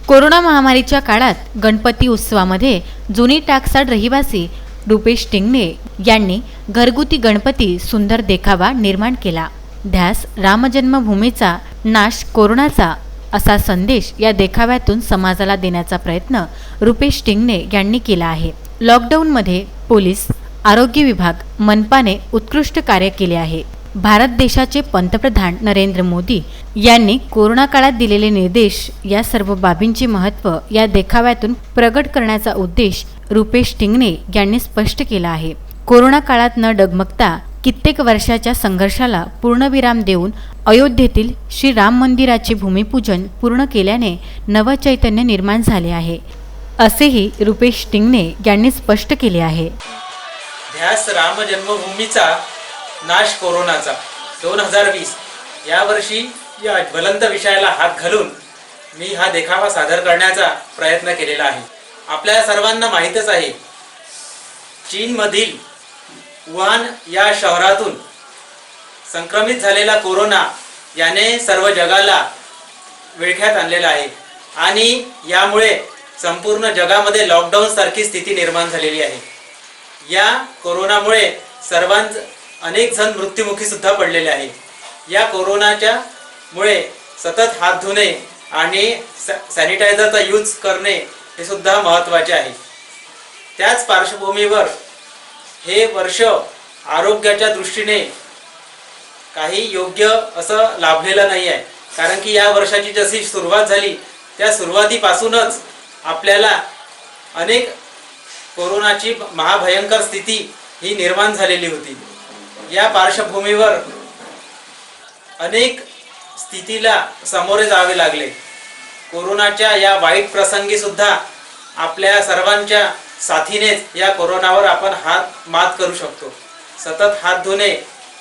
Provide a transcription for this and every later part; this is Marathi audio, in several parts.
कोरोना महामारीच्या काळात गणपती उत्सवामध्ये जुनी टाकसाड रहिवासी रुपेश टिंगणे यांनी घरगुती गणपती सुंदर देखावा निर्माण केला। ध्यास रामजन्मभूमीचा नाश कोरोनाचा असा संदेश या देखाव्यातून समाजाला देण्याचा प्रयत्न रुपेश टिंगणे यांनी केला आहे। लॉकडाऊनमध्ये पोलीस, आरोग्य विभाग, मनपाने उत्कृष्ट कार्य केले आहे। भारत देशाचे पंतप्रधान नरेंद्र मोदी यांनी कोरोना काळात दिलेले निर्देश या सर्व बाबींचे महत्त्व या देखाव्यातून प्रगट करण्याचा उद्देश रुपेश टिंगणे यांनी स्पष्ट केला आहे। कोरोना काळात न डगमगता कित्येक वर्षाच्या संघर्षाला पूर्णविराम देऊन अयोध्येतील श्री राम मंदिराचे भूमिपूजन पूर्ण केल्याने नवचैतन्य निर्माण झाले आहे, असेही रुपेश टिंगणे यांनी स्पष्ट केले आहे। ध्यास राम जन्मभूमीचा नाश कोरोनाचा 2020 या वर्षी या ज्वलंत विषयाला हात घालून मी हा देखावा सादर करण्याचा प्रयत्न केलेला आहे। आपल्या सर्वांना माहीतच आहे, चीनमधील वुहान या शहरातून संक्रमित झालेला कोरोना याने सर्व जगाला विळख्यात आणलेला आहे आणि यामुळे संपूर्ण जगामध्ये लॉकडाऊन सारखी स्थिती निर्माण झालेली आहे। या कोरोनामुळे अनेक जण मृत्युमुखी सुद्धा पडलेले आहेत। या कोरोनाच्या मुळे सतत हात धुणे आणि सॅनिटायझरचा यूज करणे हे सुद्धा महत्त्वाचे आहे। त्याच पार्श्वभूमीवर हे वर्ष आरोग्याच्या दृष्टीने काही योग्य असं लाभलेलं नाही आहे, कारण की या वर्षाची जशी सुरुवात झाली त्या सुरुवातीपासूनच आपल्याला अनेक कोरोनाची महाभयंकर स्थिती ही निर्माण झालेली होती। या पार्श्वभूमीवर अनेक स्थितीला सामोरे जावे लागले। कोरोनाच्या या वाईट प्रसंगी सुद्धा आपल्या सर्वांच्या साथीनेच या कोरोनावर आपण मात करू शकतो। सतत हात धुणे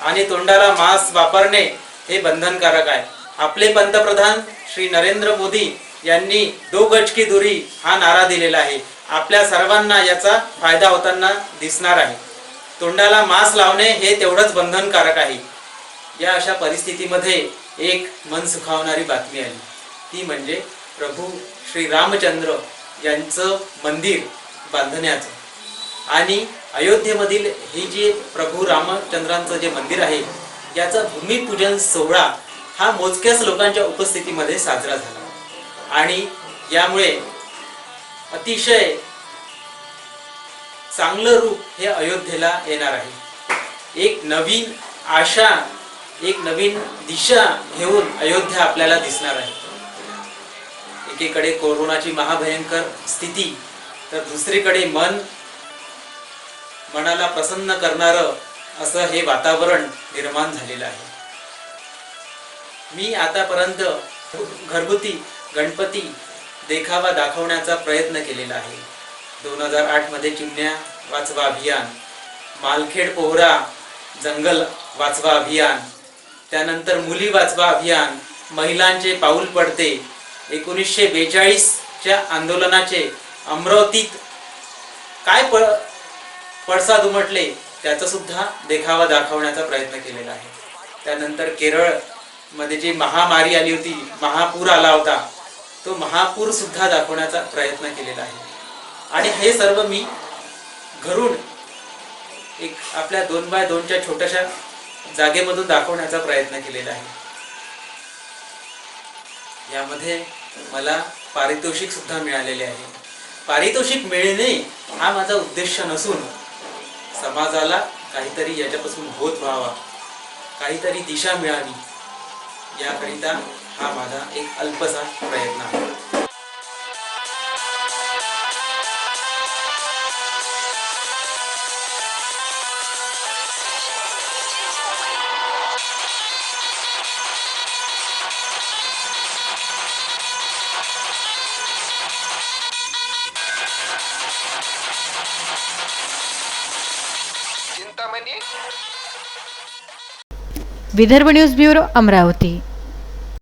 आणि तोंडाला मास्क वापरणे हे बंधनकारक आहे। आपले पंतप्रधान श्री नरेंद्र मोदी यांनी 2 गज की दूरी हा नारा दिलेला आहे। आपल्या सर्वांना याचा फायदा होताना दिसणार आहे। तोंडाला मास्क लावणे हे तेवढंच बंधनकारक आहे। या अशा परिस्थितीमध्ये एक मन सुखावणारी बातमी आली, ती म्हणजे प्रभू श्री रामचंद्र यांचं मंदिर बांधण्याचं आणि अयोध्येमधील हे जे प्रभू रामचंद्रांचं जे मंदिर आहे याचा भूमिपूजन सोहळा हा मोजक्याच लोकांच्या उपस्थितीमध्ये साजरा झाला आणि यामुळे अतिशय चांगलं रूप हे अयोध्येला येणार आहे। एक नवीन आशा, एक नवीन दिशा घेऊन अयोध्या आपल्याला दिसणार आहे। एकीकडे कोरोनाची महाभयंकर स्थिती, तर दुसरीकडे मनाला प्रसन्न करणारं असं हे वातावरण निर्माण झालेलं आहे। मी आतापर्यंत घरगुती गणपती देखावा दाखवण्याचा प्रयत्न केलेला आहे। 2008 मध्ये चिमण्या वाचवा अभियान, मालखेड पोहरा जंगल वाचवा अभियान, त्यानंतर मुली वाचवा अभियान, महिलांचे पाऊल पडते, 1942च्या आंदोलनाचे अमरावतीत काय पडसाद उमटले त्याचा सुद्धा देखावा दाखवण्याचा प्रयत्न केलेला आहे। त्यानंतर केरळ मध्ये जी महामारी आली होती, महापूर आला होता, तो महापूर सुद्धा दाखवण्याचा प्रयत्न केलेला आहे आणि हे सर्व मी घरून एक आपल्या 2x2च्या छोट्याशा जागेमधून दाखवण्याचा प्रयत्न केलेला आहे। यामध्ये मला पारितोषिक सुद्धा मिळालेले आहे। पारितोषिक मिळणे हा माझा उद्देश नसून समाजाला काहीतरी याच्यापासून होत व्हावा, काहीतरी दिशा मिळावी याकरिता हा माझा एक अल्पसा प्रयत्न आहे। Vidarbha news bureau, Amravati.